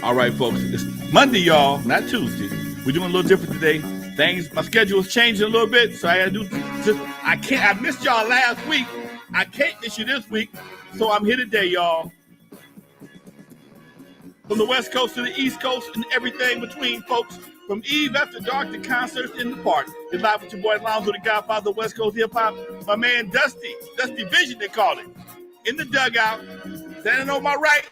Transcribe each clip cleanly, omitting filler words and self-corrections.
All right, folks. It's Monday, y'all, not Tuesday. We're doing a little different today. My schedule is changing a little bit, so I had to do just. I missed y'all last week. I can't miss you this week, so I'm here today, y'all. From the West Coast to the East Coast and everything between, folks. From Eve After Dark to concerts in the park. It's live with your boy Lonzo, the Godfather of West Coast hip hop. My man Dusty Vision, they call it. In the dugout, standing on my right,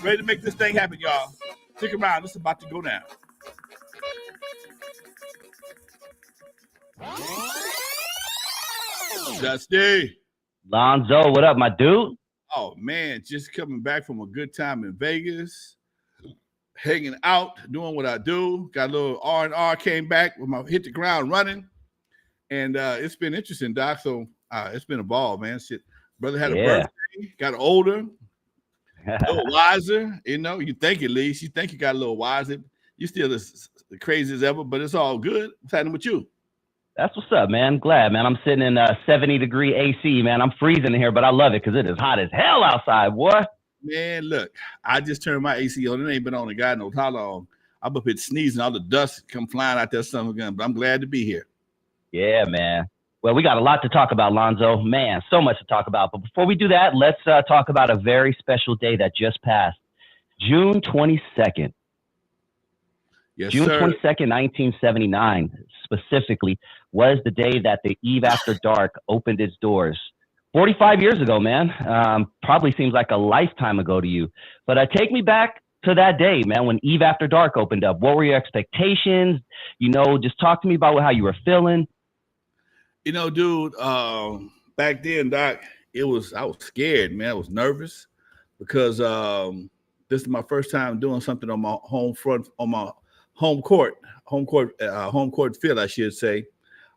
ready to make this thing happen, y'all. Stick around, this is about to go down. Dusty. Lonzo, what up, my dude? Oh, man, just coming back from a good time in Vegas, hanging out, doing what I do. Got a little R&R, came back with my hit the ground running, and it's been interesting, Doc. So it's been a ball, man. Shit, brother had a birthday, got older, a little wiser. You know, you think at least. You think you got a little wiser. You still as crazy as ever, but it's all good. What's happening with you? That's what's up, man. Glad, man. I'm sitting in 70-degree AC, man. I'm freezing in here, but I love it because it is hot as hell outside, boy. Man, look, I just turned my AC on. It ain't been on a God knows how long. I'm up here sneezing, all the dust come flying out there summer gun, but I'm glad to be here. Yeah, man. Well, we got a lot to talk about, Lonzo. Man, so much to talk about. But before we do that, let's talk about a very special day that just passed. June 22nd. Yes, June sir. 22nd, 1979, specifically, was the day that the Eve After Dark opened its doors. 45 years ago, man. Probably seems like a lifetime ago to you. But take me back to that day, man, when Eve After Dark opened up. What were your expectations? You know, just talk to me about how you were feeling. You know, dude, back then, Doc, I was scared, man. I was nervous because this is my first time doing something on my home court field, I should say.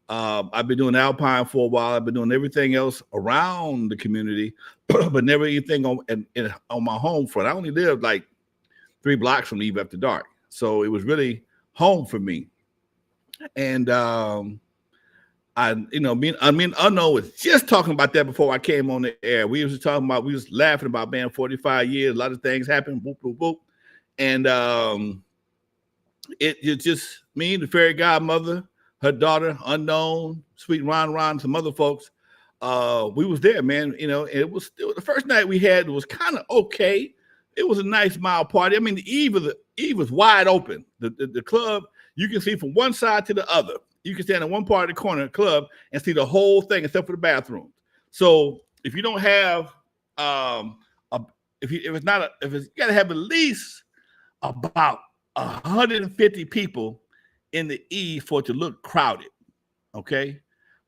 I've been doing Alpine for a while. I've been doing everything else around the community, but never anything on my home front. I only lived like 3 blocks from Eve After Dark, so it was really home for me. And N.W.A was just talking about that before I came on the air. We was laughing about, man, 45 years, a lot of things happened, boop, boop, boop. And it's just me, the fairy godmother, her daughter, Unknown, Sweet Ron, some other folks. We was there, man. You know, and it was the first night we had was kind of okay. It was a nice mild party. I mean, the Eve was wide open. The club, you can see from one side to the other. You can stand in one part of the corner of the club and see the whole thing except for the bathroom. So if you don't have you got to have at least about 150 people in the Eve for it to look crowded. Okay.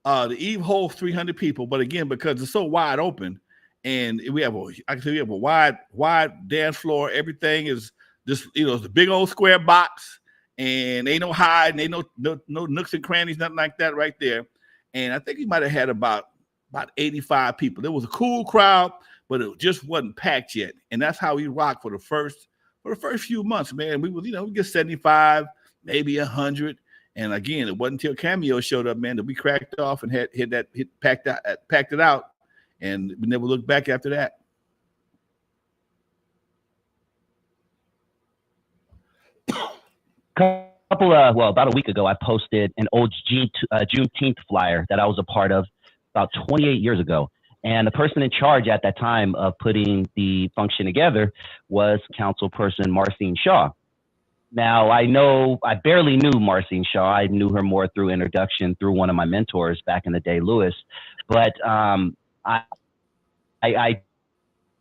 The Eve holds 300 people, but again, because it's so wide open and we have a wide dance floor, everything is just, you know, it's a big old square box. And ain't no hide, and ain't no nooks and crannies, nothing like that right there. And I think he might have had about 85 people. It was a cool crowd, but it just wasn't packed yet. And that's how we rocked for the first few months, man. We get 75, maybe 100. And again, it wasn't until Cameo showed up, man, that we cracked off and packed it out, and we never looked back after that. About a week ago, I posted an old Juneteenth flyer that I was a part of about 28 years ago. And the person in charge at that time of putting the function together was councilperson Marcine Shaw. Now, I barely knew Marcine Shaw. I knew her more through introduction through one of my mentors back in the day, Lewis. But I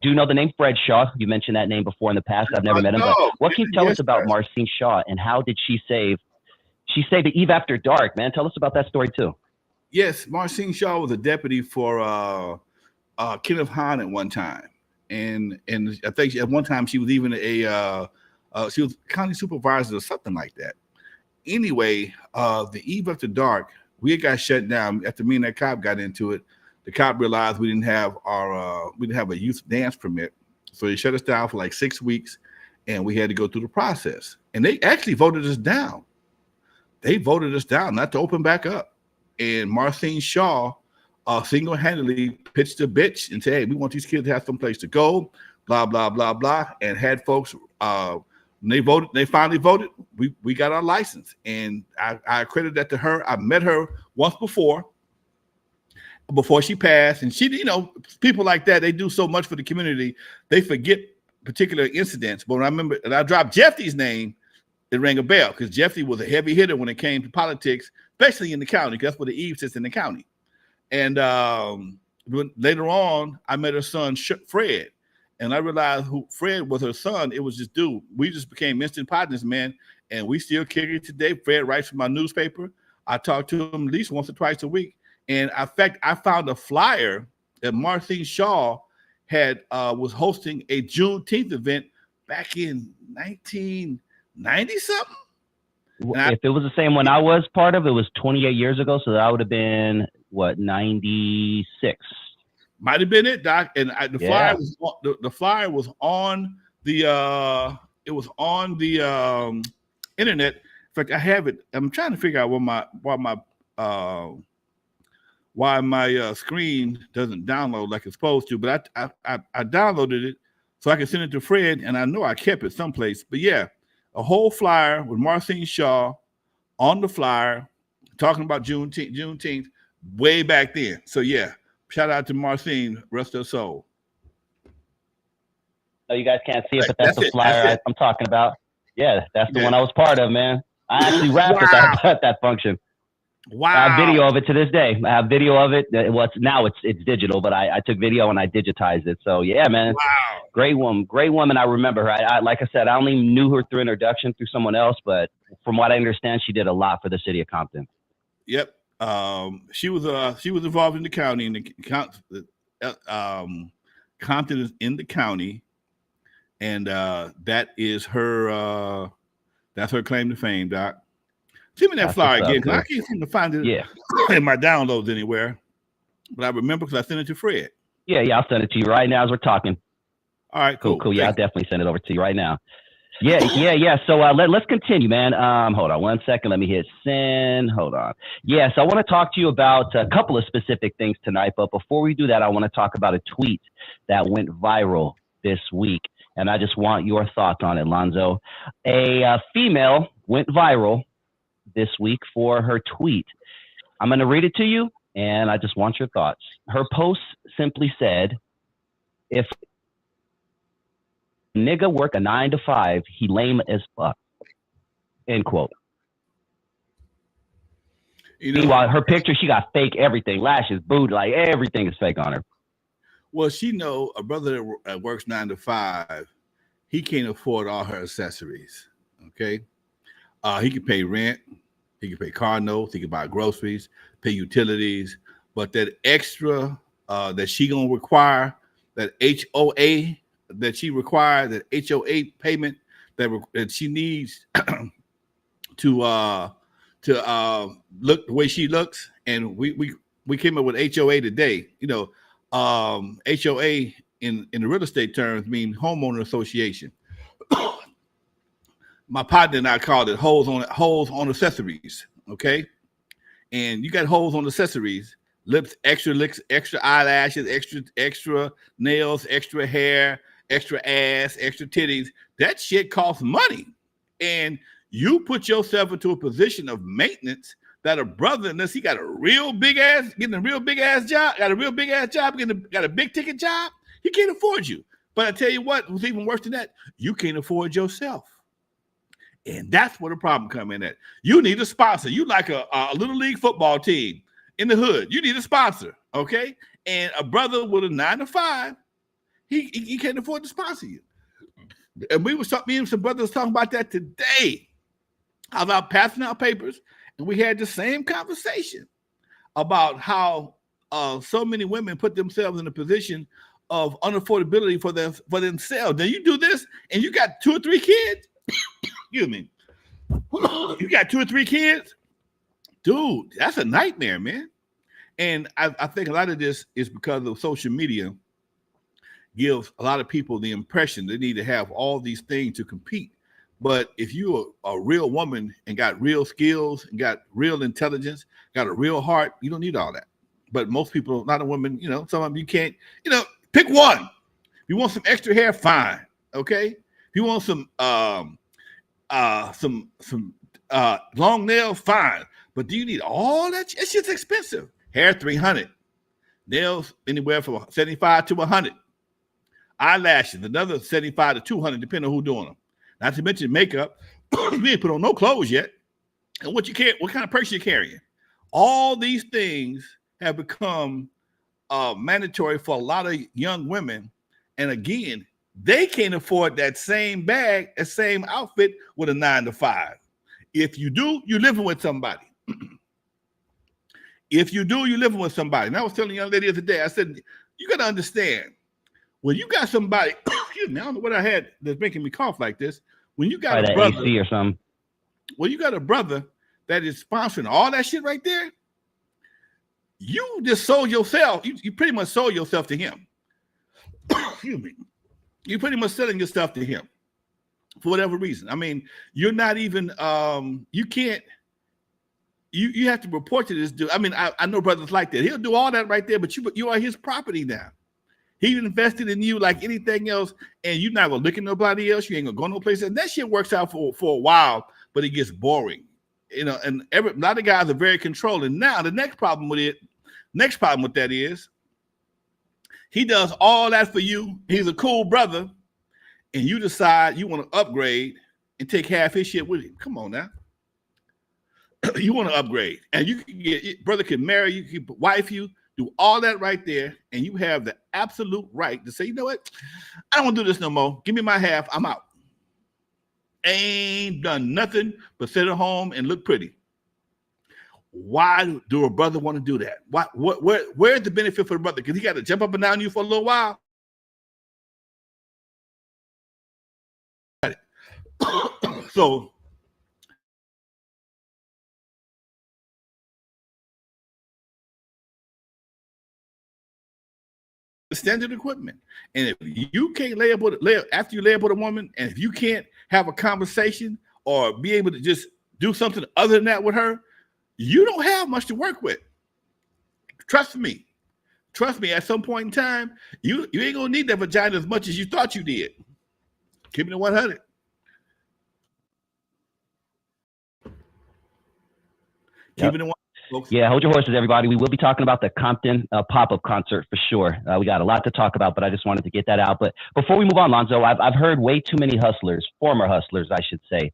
do know the name Fred Shaw. You mentioned that name before in the past. I've never met him. But what can you tell us about Marcine Shaw and how did she save the Eve After Dark, man? Tell us about that story too. Yes, Marcine Shaw was a deputy for Kenneth Hahn at one time. And I think at one time she was even she was county supervisor or something like that. Anyway, the Eve After Dark, we got shut down after me and that cop got into it. The cop realized we didn't have a youth dance permit, so they shut us down for like 6 weeks, and we had to go through the process. And they actually voted us down. They voted us down not to open back up. And Marcine Shaw single-handedly pitched a bitch and said, "Hey, we want these kids to have some place to go, blah blah blah blah," and had folks When they voted, they finally voted. We got our license, and I credit that to her. I met her once before she passed, and she, people like that, they do so much for the community, they forget particular incidents. But when I remember, and I dropped Jeffy's name, it rang a bell because Jeffy was a heavy hitter when it came to politics, especially in the county. That's where the Eve sits in the county. And later on, I met her son Fred, and I realized who Fred was. Her son. It was this dude. We just became instant partners, man, and we still kick it today. Fred writes for my newspaper. I talk to him at least once or twice a week. And in fact, I found a flyer that Marcine Shaw had was hosting a Juneteenth event back in 1990 something. If it was the same one I was part of, it was 28 years ago, so that would have been what, 96. Might have been it, Doc. And the flyer was on the internet. In fact, I have it. I'm trying to figure out why my screen doesn't download like it's supposed to, but I downloaded it so I can send it to Fred, and I know I kept it someplace. But yeah, a whole flyer with Marcine Shaw on the flyer talking about Juneteenth way back then. So yeah, shout out to Marcine, rest her soul. No, you guys can't see it, but that's the flyer I'm talking about. Yeah, that's the one I was part of, man. I actually rapped at that function. Wow. I have video of it to this day. I have video of it. Now it's digital, but I took video and I digitized it. So yeah, man. Wow. Great woman. I remember her. I like I said, I only knew her through introduction through someone else, but from what I understand, she did a lot for the city of Compton. Yep. She was involved in the county, and Compton is in the county, and that is her that's her claim to fame, Doc. Send me that flyer again, because I can't seem to find it in my downloads anywhere. But I remember because I sent it to Fred. Yeah, I'll send it to you right now as we're talking. All right, cool. Yeah, I'll definitely send it over to you right now. Yeah. So let's continue, man. Hold on 1 second. Let me hit send. Hold on. Yeah, so I want to talk to you about a couple of specific things tonight. But before we do that, I want to talk about a tweet that went viral this week. And I just want your thoughts on it, Lonzo. A female went viral this week for her tweet. I'm going to read it to you, and I just want your thoughts. Her post simply said, "If nigga work a 9 to 5, he lame as fuck." End quote. Meanwhile, her picture, she got fake everything, lashes, boot, like everything is fake on her. Well, she know a brother that works 9 to 5, he can't afford all her accessories. Okay, he can pay rent, he can pay car notes, he can buy groceries, pay utilities, but that extra that she gonna require, that HOA that she requires, that HOA payment that she needs to look the way she looks, and we came up with HOA today. HOA in the real estate terms mean homeowner association. My partner and I called it holes on accessories. Okay, and you got holes on accessories: lips, extra eyelashes, extra nails, extra hair, extra ass, extra titties. That shit costs money, and you put yourself into a position of maintenance that a brother, unless he got a real big ass, got a big ticket job, he can't afford you. But I tell you what, what's even worse than that, you can't afford yourself. And that's where the problem come in at. You need a sponsor. You like a little league football team in the hood. You need a sponsor, okay? And a brother with a 9 to 5, he can't afford to sponsor you. And me and some brothers talking about that today, about passing out papers, and we had the same conversation about how so many women put themselves in a position of unaffordability for themselves. Now you do this, and you got 2 or 3 kids. Excuse me. You got 2 or 3 kids, dude. That's a nightmare, man. And I think a lot of this is because of social media. Gives a lot of people the impression they need to have all these things to compete. But if you're a real woman and got real skills and got real intelligence, got a real heart, you don't need all that. But most people, a lot of women, some of them you can't, pick one. If you want some extra hair, fine. Okay. If you want some some long nails, fine. But do you need all that? It's just expensive. Hair, $300. Nails, anywhere from $75 to $100. Eyelashes, another $75 to $200, depending on who's doing them. Not to mention makeup. We ain't put on no clothes yet. And what kind of purse you're carrying. All these things have become mandatory for a lot of young women. And again, they can't afford that same bag, that same outfit with a 9-to-5. If you do, you're living with somebody. If you do, you're living with somebody. And I was telling a young lady the other day, I said, you got to understand, when you got somebody, excuse me, I don't know what I had that's making me cough like this. When you got a brother, AC or something. When you got a brother that is sponsoring all that shit right there, you just sold yourself. You pretty much sold yourself to him. Excuse me. You're pretty much selling your stuff to him for whatever reason. I mean, you're not even, you can't, you have to report to this dude. I mean, I know brothers like that. He'll do all that right there, but you are his property now. He invested in you like anything else, and you're not gonna look at nobody else. You ain't gonna go no place. And that shit works out for a while, but it gets boring. You know, and a lot of guys are very controlling. Now, the next problem with that is he does all that for you. He's a cool brother, and you decide you want to upgrade and take half his shit with him. Come on now. You want to upgrade, and you can get brother can marry you, can wife you, do all that right there, and you have the absolute right to say, you know what? I don't want to do this no more. Give me my half. I'm out. Ain't done nothing but sit at home and look pretty. Why do a brother want to do that? Where's the benefit for the brother? Because he got to jump up and down you for a little while. So standard equipment, and if you can't lay up after you lay up with a woman, and if you can't have a conversation or be able to just do something other than that with her, you don't have much to work with. Trust me. At some point in time, you ain't gonna need that vagina as much as you thought you did. Keep it 100. Keep it in 100. Folks. Yeah, hold your horses, everybody. We will be talking about the Compton pop-up concert for sure. We got a lot to talk about, but I just wanted to get that out. But before we move on, Lonzo, I've heard way too many hustlers, former hustlers, I should say,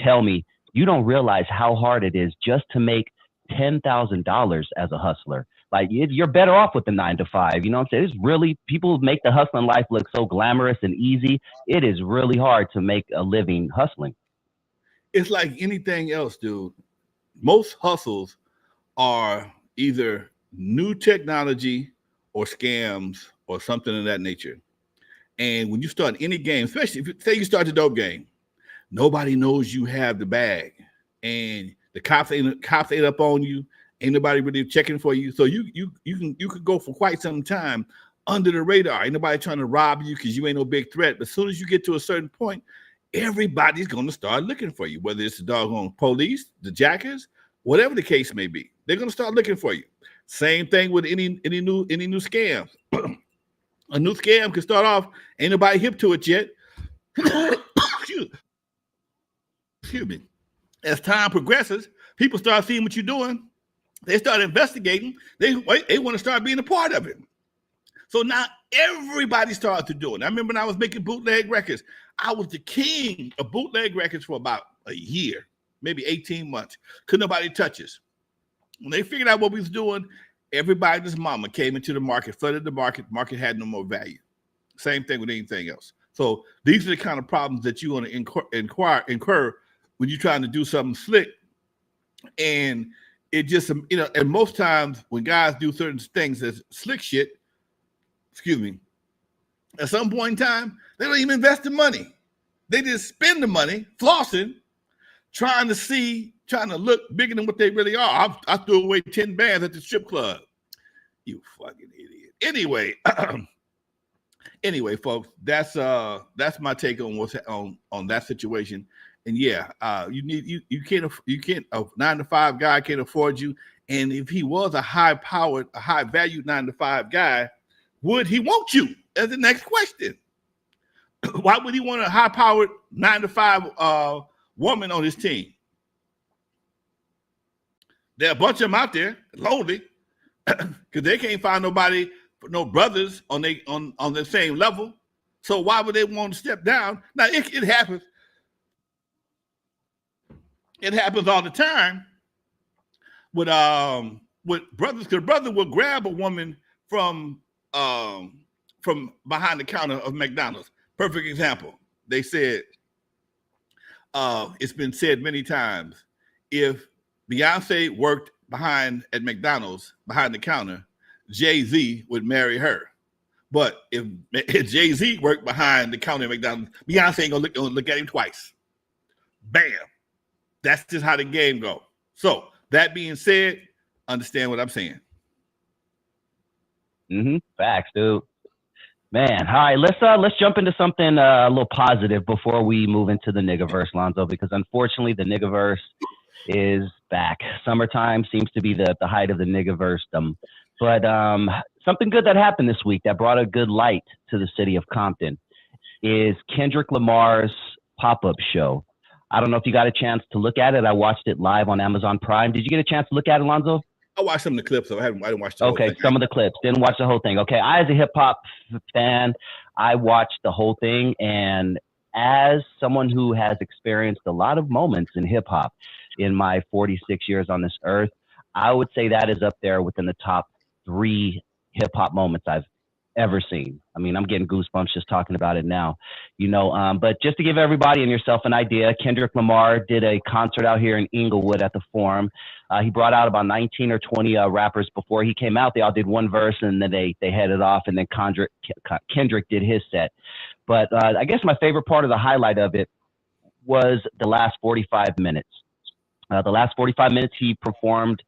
tell me you don't realize how hard it is just to make $10,000 as a hustler. Like you're better off with the 9-to-5. You know what I'm saying? It's really, people make the hustling life look so glamorous and easy. It is really hard to make a living hustling. It's like anything else, dude. Most hustles are either new technology or scams or something of that nature. And when you start any game, especially if say you start the dope game, nobody knows you have the bag, and the cops ain't up on you. Ain't nobody really checking for you. So you could go for quite some time under the radar. Ain't nobody trying to rob you because you ain't no big threat. But as soon as you get to a certain point, everybody's going to start looking for you, whether it's the doggone police, the jackers, whatever the case may be. They're going to start looking for you. Same thing with any new scams. A new scam can start off, ain't nobody hip to it yet. Excuse me. As time progresses, people start seeing what you're doing. They start investigating. They want to start being a part of it. So now everybody started to do it. I remember when I was making bootleg records, I was the king of bootleg records for about a year, maybe 18 months. Couldn't nobody touch us. When they figured out what we was doing, everybody's mama came into the market, flooded the market. Market had no more value. Same thing with anything else. So these are the kind of problems that you want to incur when you're trying to do something slick. And it just, and most times when guys do certain things as slick shit, at some point in time, they don't even invest the money. They just spend the money flossing, trying to look bigger than what they really are. I threw away 10 bands at the strip club. You fucking idiot. Anyway, folks, that's my take on what's on that situation. And yeah, you can't a 9-to-5 guy can't afford you. And if he was a high-powered, a high-valued 9-to-5 guy, would he want you? That's the next question. Why would he want a high-powered 9-to-5 woman on his team. There are a bunch of them out there, lonely, because they can't find nobody, no brothers on the same level. So why would they want to step down? Now it happens. It happens all the time with brothers, because brother will grab a woman from behind the counter of McDonald's. Perfect example. They said, it's been said many times, if Beyonce worked at McDonald's behind the counter, Jay-Z would marry her. But if Jay-Z worked behind the counter at McDonald's, Beyonce ain't gonna look at him twice. Bam. That's just how the game goes. So that being said, understand what I'm saying. Facts, dude. Man, all right, let's jump into something a little positive before we move into the niggaverse, Lonzo, because unfortunately the niggaverse is back. Summertime seems to be the height of the niggaverse. But something good that happened this week that brought a good light to the city of Compton is Kendrick Lamar's pop-up show. I don't know if you got a chance to look at it. I watched it live on Amazon Prime. Did you get a chance to look at it, Lonzo? I watched some of the clips, so I didn't watch the whole thing. Okay, some of the clips. Didn't watch the whole thing. Okay, I, as a hip-hop fan, I watched the whole thing, and as someone who has experienced a lot of moments in hip-hop in my 46 years on this earth, I would say that is up there within the top 3 hip-hop moments I've ever seen. I mean, I'm getting goosebumps just talking about it now, but just to give everybody and yourself an idea, Kendrick Lamar did a concert out here in Inglewood at the Forum. He brought out about 19 or 20 rappers before he came out. They all did one verse and then they headed off, and then Kendrick did his set. But I guess my favorite part of the highlight of it was the last 45 minutes. The last 45 minutes he performed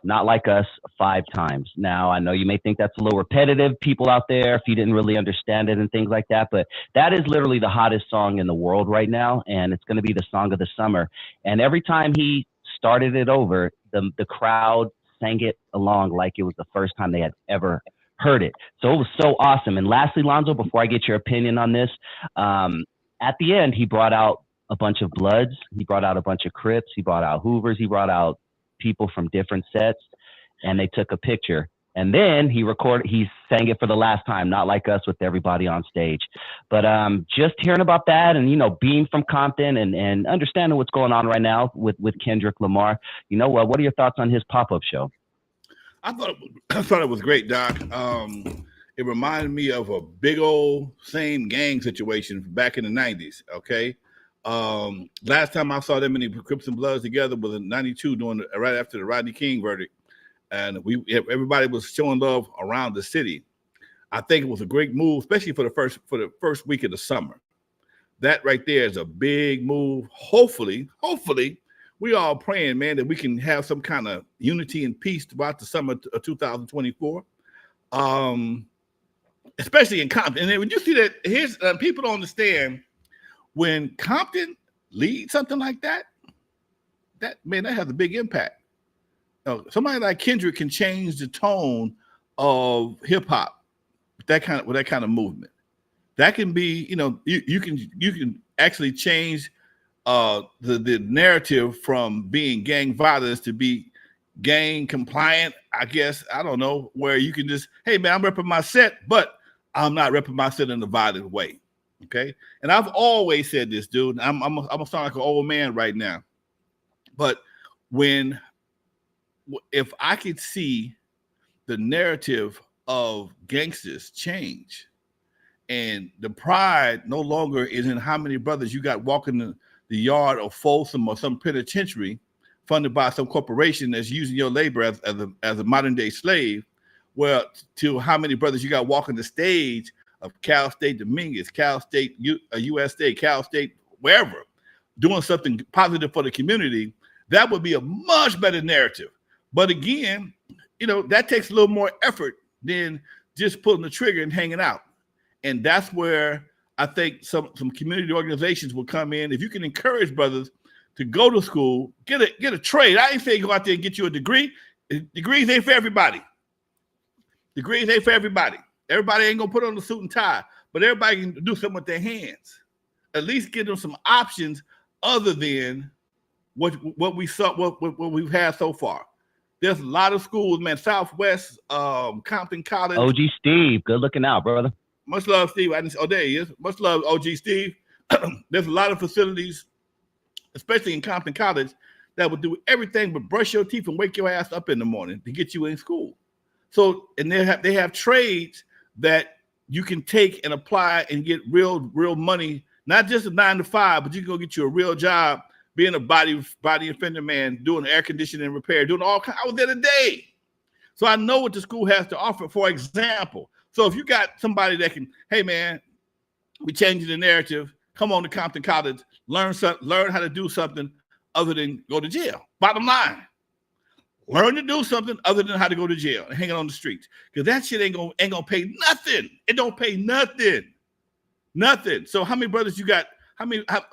Not Like Us 5 times. Now, I know you may think that's a little repetitive, people out there, if you didn't really understand it and things like that, but that is literally the hottest song in the world right now, and it's going to be the song of the summer. And every time he started it over, the crowd sang it along like it was the first time they had ever heard it. So it was so awesome. And lastly, Lonzo, before I get your opinion on this, at the end, he brought out a bunch of Bloods, he brought out a bunch of Crips, he brought out Hoovers, he brought out people from different sets, and they took a picture. And then he sang it for the last time, Not Like Us, with everybody on stage. But just hearing about that and, being from Compton and understanding what's going on right now with Kendrick Lamar, what are your thoughts on his pop-up show? I thought it was great, Doc. It reminded me of a big old same gang situation back in the 90s, okay? Last time I saw that many Crips and Bloods together was in 92, right after the Rodney King verdict. And everybody was showing love around the city. I think it was a great move, especially for the first week of the summer. That right there is a big move. Hopefully, we all praying, man, that we can have some kind of unity and peace throughout the summer of 2024. Especially in Compton. And then when you see that, people don't understand, when Compton leads something like that, that has a big impact. Somebody like Kendrick can change the tone of hip hop with that kind of movement. That can be, you can actually change the narrative from being gang violence to be gang compliant. I guess, I don't know, where you can just, hey man, I'm repping my set, but I'm not repping my set in a violent way. Okay, and I've always said this, dude. I'm gonna sound like an old man right now, but if I could see the narrative of gangsters change, and the pride no longer is in how many brothers you got walking the yard of Folsom or some penitentiary funded by some corporation that's using your labor as a modern day slave, well, to how many brothers you got walking the stage of Cal State Dominguez, Cal State US State, Cal State, wherever, doing something positive for the community. That would be a much better narrative. But again, that takes a little more effort than just pulling the trigger and hanging out. And that's where I think some community organizations will come in. If you can encourage brothers to go to school, get a trade. I ain't saying go out there and get you a degree. Degrees ain't for everybody. Degrees ain't for everybody. Everybody ain't gonna put on the suit and tie, but everybody can do something with their hands. At least give them some options other than what we saw, what we've had so far. There's a lot of schools, man. Southwest, Compton College. OG Steve, good looking out, brother. Much love, Steve. Oh, there he is. Much love, OG Steve. There's a lot of facilities, especially in Compton College, that will do everything but brush your teeth and wake your ass up in the morning to get you in school. So, and they have trades that you can take and apply and get real money, not just a 9 to 5, but you can go get you a real job, being a body and fender man, doing air conditioning repair, doing all kinds. I was there today. So I know what the school has to offer. For example, so if you got somebody that can, hey man, we changing the narrative, come on to Compton College, learn how to do something other than go to jail. Bottom line, learn to do something other than how to go to jail and hang it on the streets. Because that shit ain't gonna pay nothing. It don't pay nothing. Nothing. So how many brothers you got?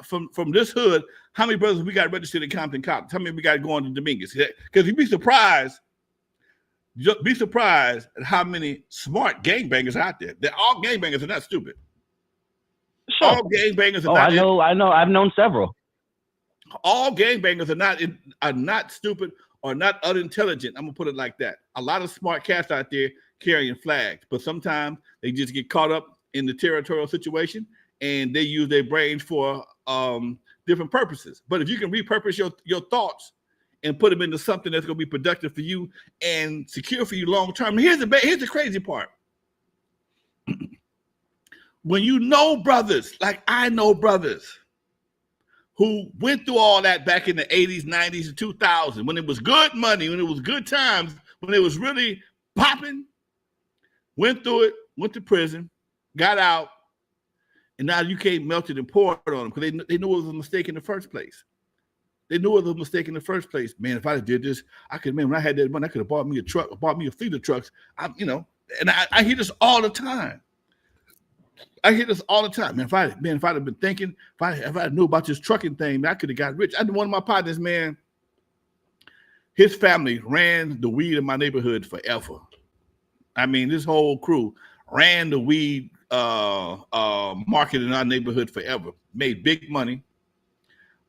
From this hood, how many brothers we got registered in Compton College? How many we got going to Dominguez? Because you'd be surprised at how many smart gangbangers out there. All gangbangers are not stupid. Sure. All gangbangers are not. I know. I've known several. All gangbangers are not stupid or not unintelligent. I'm gonna put it like that. A lot of smart cats out there carrying flags, but sometimes they just get caught up in the territorial situation and they use their brains for different purposes. But if you can repurpose your thoughts and put them into something that's gonna be productive for you and secure for you long term. Here's the crazy part. When you know brothers, like I know brothers who went through all that back in the 80s, 90s, and 2000s, when it was good money, when it was good times, when it was really popping, went through it, went to prison, got out, and now you can't melt it and pour it on them because they knew it was a mistake in the first place. They knew it was a mistake in the first place. Man, if I did this, when I had that money, I could have bought me a truck, bought me a fleet of trucks. And I hear this all the time. Man, if I'd have been thinking, if I knew about this trucking thing, man, I could have got rich. I knew one of my partners, man, his family ran the weed in my neighborhood forever. I mean, this whole crew ran the weed market in our neighborhood forever. Made big money.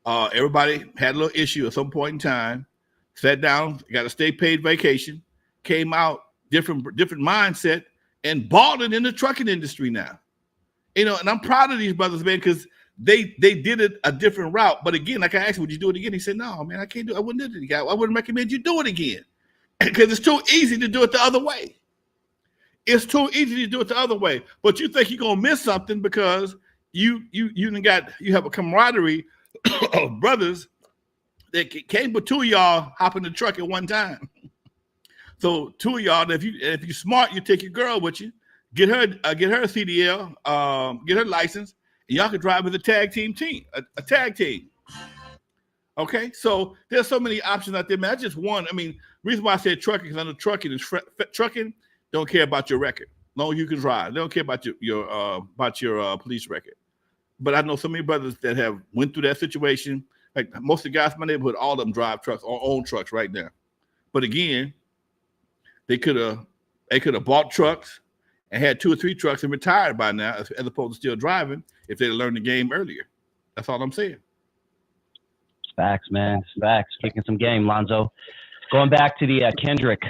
Everybody had a little issue at some point in time. Sat down, got a state paid vacation, came out, different mindset, and balling in the trucking industry now. And I'm proud of these brothers, man, because they did it a different route. But again, like I asked him, would you do it again? He said, no, man, I can't do it. I wouldn't do it again. I wouldn't recommend you do it again because it's too easy to do it the other way. It's too easy to do it the other way. But you think you're going to miss something because you have a camaraderie of brothers that can't but two of y'all hop in the truck at one time. So two of y'all, if you're smart, you take your girl with you. Get her a CDL, get her license, and y'all can drive with a tag team. A tag team. Okay, so there's so many options out there, man. That's just one. I mean, reason why I said trucking because I know trucking don't care about your record. As long as you can drive, they don't care about your police record. But I know so many brothers that have went through that situation. Like most of the guys in my neighborhood, all of them drive trucks or own trucks right now. But again, they could have bought trucks and had 2 or 3 trucks and retired by now, as opposed to still driving if they learned the game earlier. That's all I'm saying. Facts, man. Facts. Kicking some game, Lonzo. Going back to the Kendrick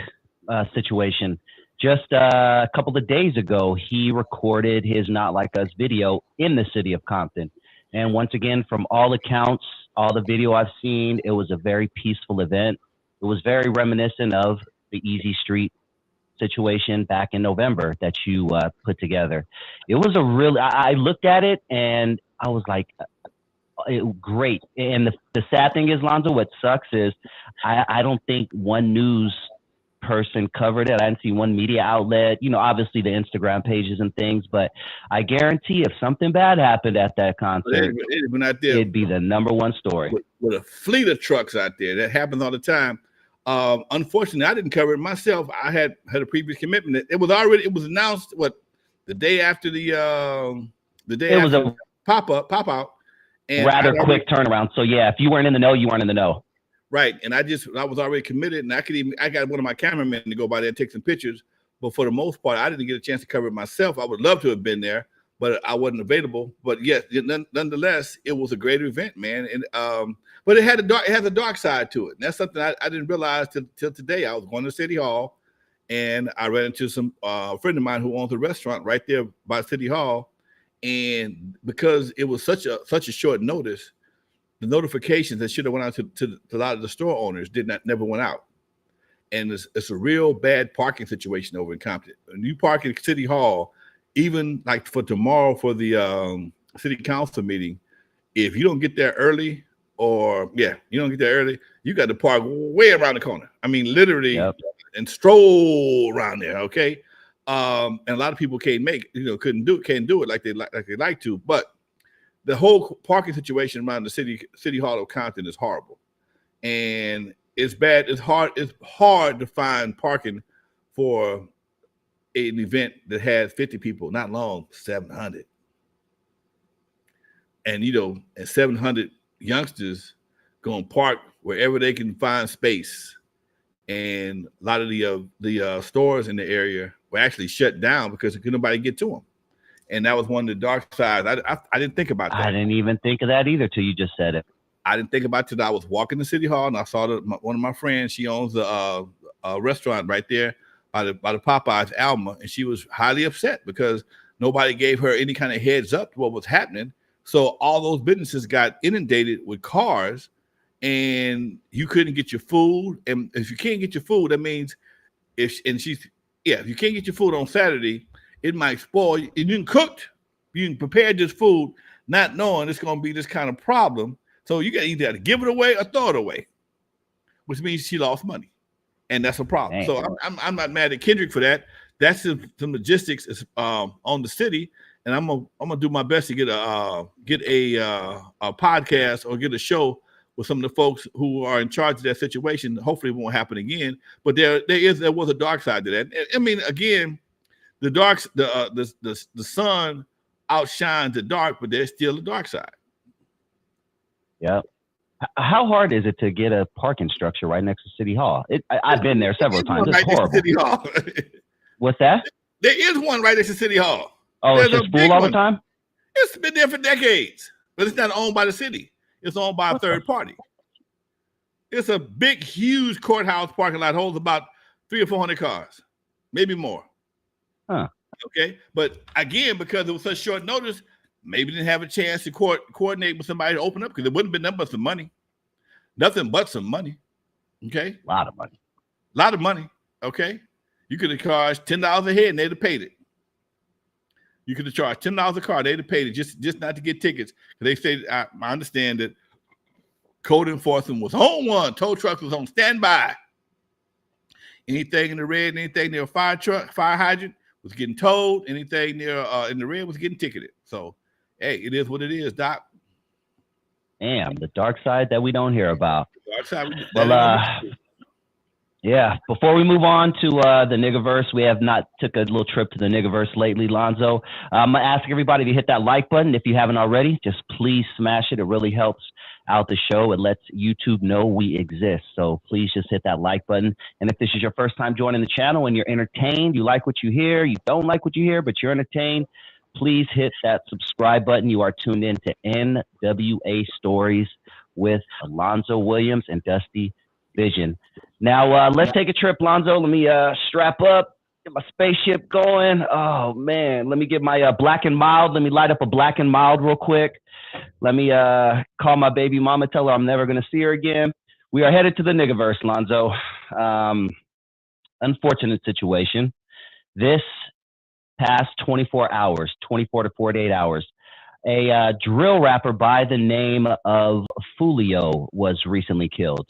situation. Just a couple of days ago, he recorded his Not Like Us video in the city of Compton. And once again, from all accounts, all the video I've seen, it was a very peaceful event. It was very reminiscent of the Easy Street situation back in November that you put together. It was I looked at it and I was like, great. And the sad thing is, Lonzo, what sucks is I don't think one news person covered it. I didn't see one media outlet, obviously the Instagram pages and things, but I guarantee if something bad happened at that concert, it'd be the number1 story. With a fleet of trucks out there. That happens all the time. Unfortunately, I didn't cover it myself. I had a previous commitment. It was announced the day after the pop out. And rather quick turnaround. So yeah, if you weren't in the know, you weren't in the know. Right. And I was already committed, and I got one of my cameramen to go by there and take some pictures. But for the most part, I didn't get a chance to cover it myself. I would love to have been there, but I wasn't available. But yes, nonetheless, it was a great event, man. And but it has a dark side to it. And that's something I didn't realize till today. I was going to City Hall, and I ran into some friend of mine who owns a restaurant right there by City Hall. And because it was such a short notice, the notifications that should have went out to a lot of the store owners never went out. And it's a real bad parking situation over in Compton. When you park in City Hall, even like for tomorrow for the city council meeting, if you don't get there early, you got to park way around the corner. I mean, literally, and stroll around there. Okay. And a lot of people can't do it like they like to. But the whole parking situation around the city hall of Compton is horrible, and it's bad. It's hard to find parking for an event that has 50 people. Not long, 700, and and 700 youngsters gonna park wherever they can find space. And a lot of the stores in the area were actually shut down because couldn't nobody get to them. And that was one of the dark sides. I didn't think about that. I didn't even think of that either till you just said it. I didn't think about it till I was walking to City Hall and I saw one of my friends. She owns a restaurant right there by the Popeyes, Alma, and she was highly upset because nobody gave her any kind of heads up to what was happening. So all those businesses got inundated with cars, and you couldn't get your food. And if you can't get your food, that means if you can't get your food on Saturday, it might spoil. And you prepared this food not knowing it's going to be this kind of problem. So you got either to give it away or throw it away, which means she lost money, and that's a problem. Dang. So I'm not mad at Kendrick for that. That's some logistics on the city, and I'm gonna do my best to get a podcast or get a show with some of the folks who are in charge of that situation. Hopefully, it won't happen again. But there was a dark side to that. I mean, again, the sun outshines the dark, but there's still a dark side. Yeah. How hard is it to get a parking structure right next to City Hall? I've been there several times. It's horrible. City Hall. What's that? There is one right next to City Hall. Oh, it's just full all the time? It's been there for decades, but it's not owned by the city. It's owned by a third party. It's a big, huge courthouse parking lot, holds about 300 or 400 cars, maybe more. Huh. Okay, but again, because it was such short notice, maybe didn't have a chance to coordinate with somebody to open up because it wouldn't have been nothing but some money. Nothing but some money. Okay? A lot of money. A lot of money. Okay? You could have charged $10 a head and they'd have paid it. You could have charged $10 a car, they'd have paid it just not to get tickets. They say, I understand that code enforcement was on one, tow truck was on standby. Anything in the red, anything near a fire hydrant was getting towed. Anything near in the red was getting ticketed. So, hey, it is what it is, Doc. Damn, the dark side that we don't hear about. The dark side. Yeah. Before we move on to the Niggaverse, we have not took a little trip to the Niggaverse lately, Lonzo. I'm gonna ask everybody to hit that like button if you haven't already. Just please smash it. It really helps out the show. It lets YouTube know we exist. So please just hit that like button. And if this is your first time joining the channel and you're entertained, you like what you hear, you don't like what you hear, but you're entertained, please hit that subscribe button. You are tuned in to N.W.A. Stories with Lonzo Williams and Dusty Vision. Now, let's take a trip, Lonzo. Let me strap up, get my spaceship going. Oh, man. Let me get my Black and Mild. Let me light up a Black and Mild real quick. Let me call my baby mama, tell her I'm never going to see her again. We are headed to the Niggaverse, Lonzo. Unfortunate situation. This past 24 hours, 24 to 48 hours, a drill rapper by the name of FOOLIO was recently killed.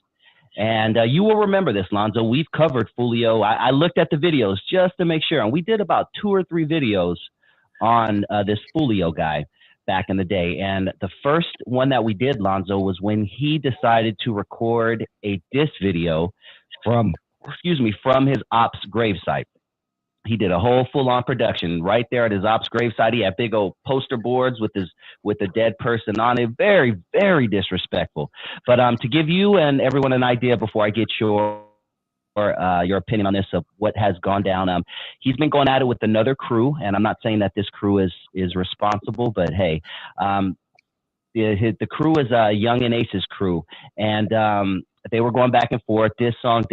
And you will remember this, Lonzo. We've covered FOOLIO. I looked at the videos just to make sure, and we did about 2 or 3 videos on this FOOLIO guy back in the day. And the first one that we did, Lonzo, was when he decided to record a diss video from his OPPS gravesite. He did a whole full-on production right there at his OPPS gravesite. He had big old poster boards with a dead person on it. Very, very disrespectful. But to give you and everyone an idea before I get your your opinion on this of what has gone down. He's been going at it with another crew, and I'm not saying that this crew is responsible, but hey, the crew is Young and Ace's crew, and they were going back and forth, this song,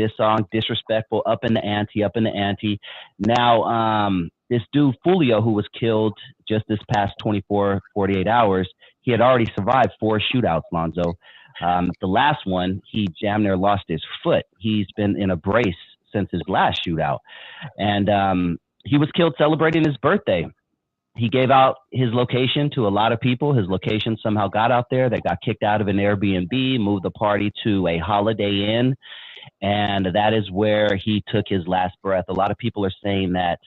disrespectful, up in the ante. Now, this dude, FOOLIO, who was killed just this past 48 hours, he had already survived 4 shootouts, Lonzo. The last one, he damn near lost his foot. He's been in a brace since his last shootout. And he was killed celebrating his birthday. He gave out his location to a lot of people. His location somehow got out there. They got kicked out of an Airbnb, moved the party to a Holiday Inn, and that is where he took his last breath. A lot of people are saying that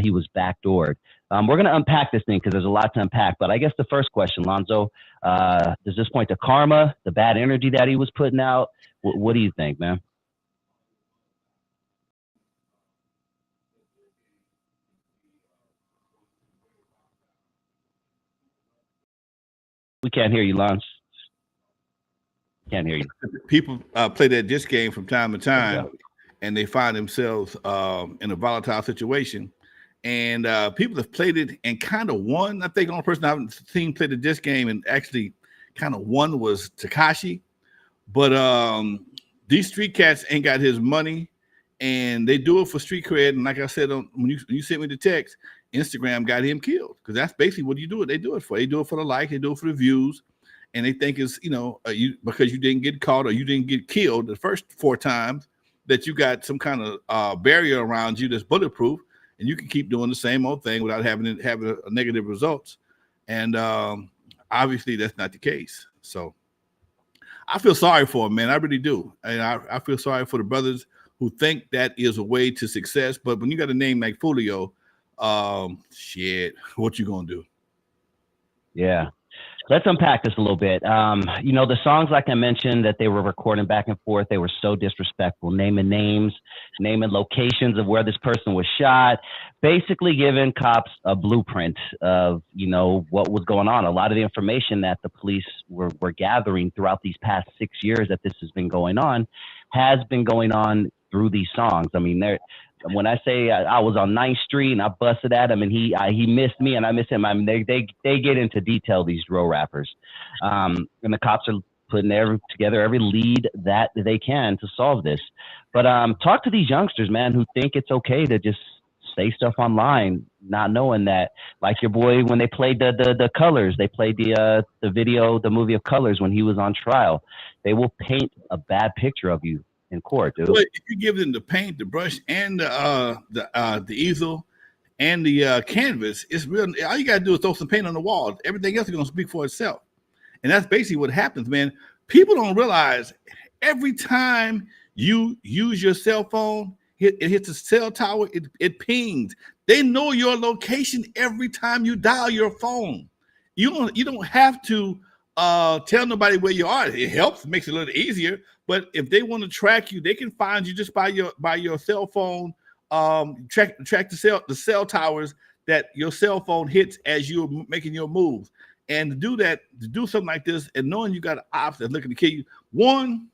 he was backdoored. We're going to unpack this thing because there's a lot to unpack, but I guess the first question, Lonzo, does this point to karma, the bad energy that he was putting out? What do you think, man? We can't hear you, Lonzo. Can't hear you. People play that DISS game from time to time, and they find themselves in a volatile situation. And people have played it and kind of won. I think the only person I've seen play the DISS game and actually kind of won was Tekashi. But these street cats ain't got his money, and they do it for street cred. And like I said, when you sent me the text, Instagram got him killed, because that's basically what you do it. They do it for. They do it for the like. They do it for the views, and they think it's because you didn't get caught or you didn't get killed the first 4 times that you got some kind of barrier around you that's bulletproof, and you can keep doing the same old thing without having a negative results. And obviously that's not the case. So I feel sorry for him, man. I really do. And I feel sorry for the brothers who think that is a way to success. But when you got a name like FOOLIO, shit, what you gonna do? Yeah. Let's unpack this a little bit. The songs, like I mentioned, that they were recording back and forth, they were so disrespectful, naming names, naming locations of where this person was shot, basically giving cops a blueprint of, what was going on. A lot of the information that the police were gathering throughout these past 6 years that this has been going on has been going on through these songs. I mean, when I say I was on 9th Street and I busted at him and he missed me and I missed him, I mean, they get into detail, these drill rappers. And the cops are putting together every lead that they can to solve this. But talk to these youngsters, man, who think it's okay to just say stuff online, not knowing that, like your boy, when they played the Colors, they played the movie of Colors when he was on trial. They will paint a bad picture of you in court, dude. Well, if you give them the paint, the brush, and the easel and the canvas, it's real. All you gotta do is throw some paint on the wall. Everything else is gonna speak for itself. And that's basically what happens, man. People don't realize every time you use your cell phone, it hits a cell tower, it pings. They know your location every time you dial your phone. You don't have to tell nobody where you are. It helps, makes it a little easier. But if they want to track you, they can find you just by your cell phone. Track the cell towers that your cell phone hits as you're making your moves. And to do something like this, and knowing you got ops that's looking to kill you, one,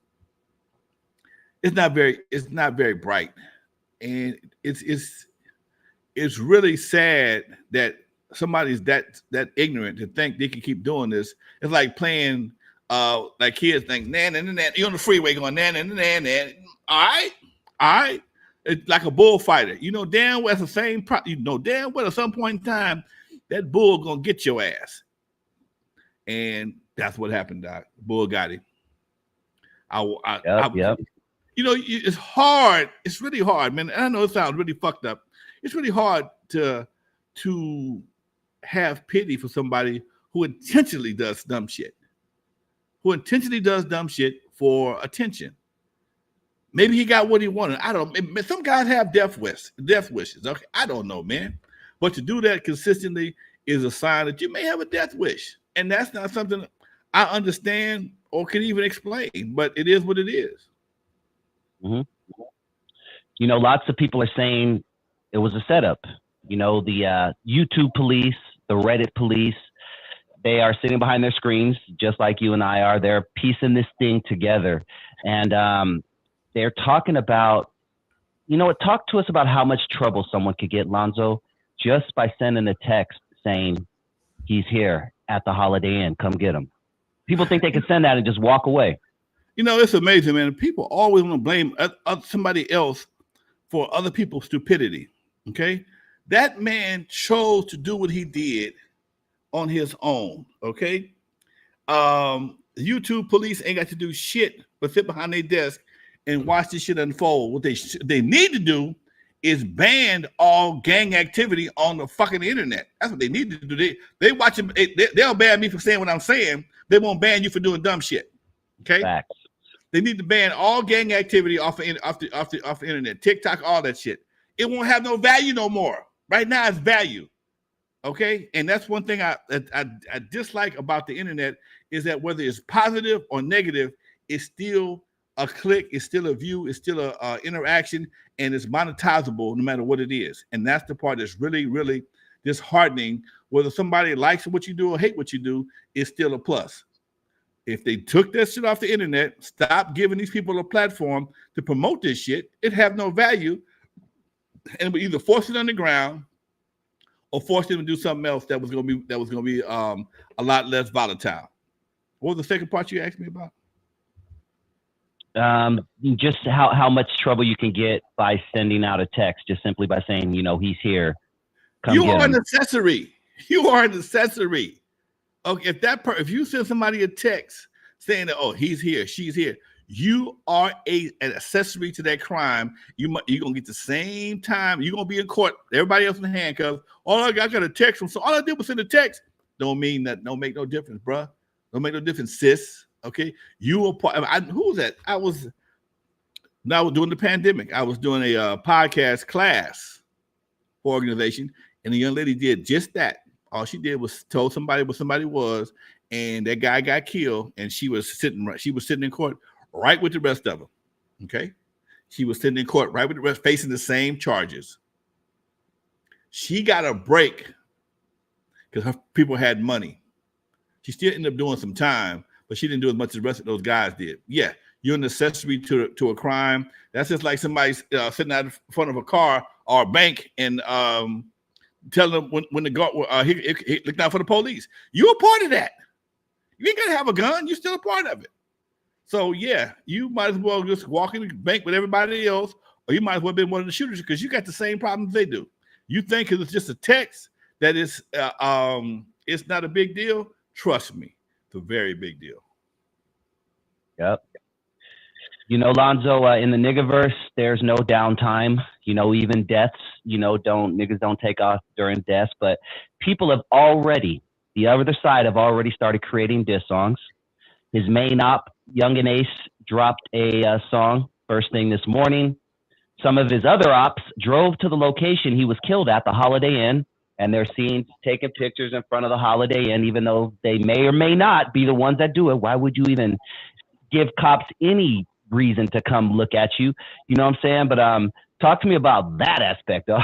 it's not very bright, and it's really sad that somebody's that ignorant to think they can keep doing this. It's like playing like kids think, nan, you're on the freeway going, nan. All right. It's like a bullfighter. You know damn well at some point in time, that bull gonna get your ass. And that's what happened, Doc. Bull got him. Yep. It's hard. It's really hard, man. And I know it sounds really fucked up. It's really hard to have pity for somebody who intentionally does dumb shit. For attention. Maybe he got what he wanted. I don't know. Some guys have death wishes. Okay, I don't know, man. But to do that consistently is a sign that you may have a death wish. And that's not something I understand or can even explain, but it is what it is. Mm-hmm. Lots of people are saying it was a setup. The YouTube police, the Reddit police, they are sitting behind their screens just like you and I are. They're piecing this thing together. And they're talking about You know what? Talk to us about how much trouble someone could get, Lonzo, just by sending a text saying he's here at the Holiday Inn. Come get him. People think they can send that and just walk away. You know, it's amazing, man. People always want to blame somebody else for other people's stupidity. Okay, that man chose to do what he did on his own. Okay, YouTube police ain't got to do shit but sit behind their desk and watch this shit unfold. What they need to do is ban all gang activity on the fucking internet. That's what they need to do. They watch it. They'll ban me for saying what I'm saying. They won't ban you for doing dumb shit. Okay. Facts. They need to ban all gang activity off the internet, TikTok, all that shit. It won't have no value no more. Right now, it's value. Okay, and that's one thing I dislike about the internet is that whether it's positive or negative, it's still a click, it's still a view, it's still a interaction, and it's monetizable no matter what it is. And that's the part that's really, really disheartening. Whether somebody likes what you do or hate what you do, it's still a plus. If they took that shit off the internet, stop giving these people a platform to promote this shit, it have no value, and we either force it underground or force them to do something else that was going to be a lot less volatile. What was the second part you asked me about? Just how much trouble you can get by sending out a text, just simply by saying, you know, he's here. Come You get are him. an accessory. You are an accessory. Okay, if you send somebody a text saying that, oh, he's here, she's here, you are an accessory to that crime. You're gonna get the same time. You're gonna be in court. Everybody else in handcuffs. I got a text from. So all I did was send a text. Don't mean that. Don't make no difference, bruh. Don't make no difference, sis. Okay, you were part. Who was that? I was doing the pandemic. I was doing a podcast class for organization, and the young lady did just that. All she did was told somebody what somebody was, and that guy got killed, and she was sitting in court right with the rest of them. Okay, she was sitting in court right with the rest, facing the same charges. She got a break because her people had money. She still ended up doing some time, but she didn't do as much as the rest of those guys did. Yeah, you're an accessory to a crime. That's just like somebody sitting out in front of a car or a bank and telling them when the guard he looked out for the police. You're a part of that. You ain't gotta have a gun. You're still a part of it. So yeah, you might as well just walk in the bank with everybody else, or you might as well be one of the shooters because you got the same problems they do. You think because it's just a text that it's not a big deal? Trust me, it's a very big deal. Yep. You know, Lonzo, in the niggaverse, there's no downtime. You know, even deaths, you know, niggas don't take off during deaths, but people have already, the other side have already started creating diss songs. His main op, Young and Ace, dropped a song first thing this morning. Some of his other ops drove to the location he was killed at, the Holiday Inn, and they're seen taking pictures in front of the Holiday Inn, even though they may or may not be the ones that do it. Why would you even give cops any reason to come look at you? You know what I'm saying? But talk to me about that aspect, though.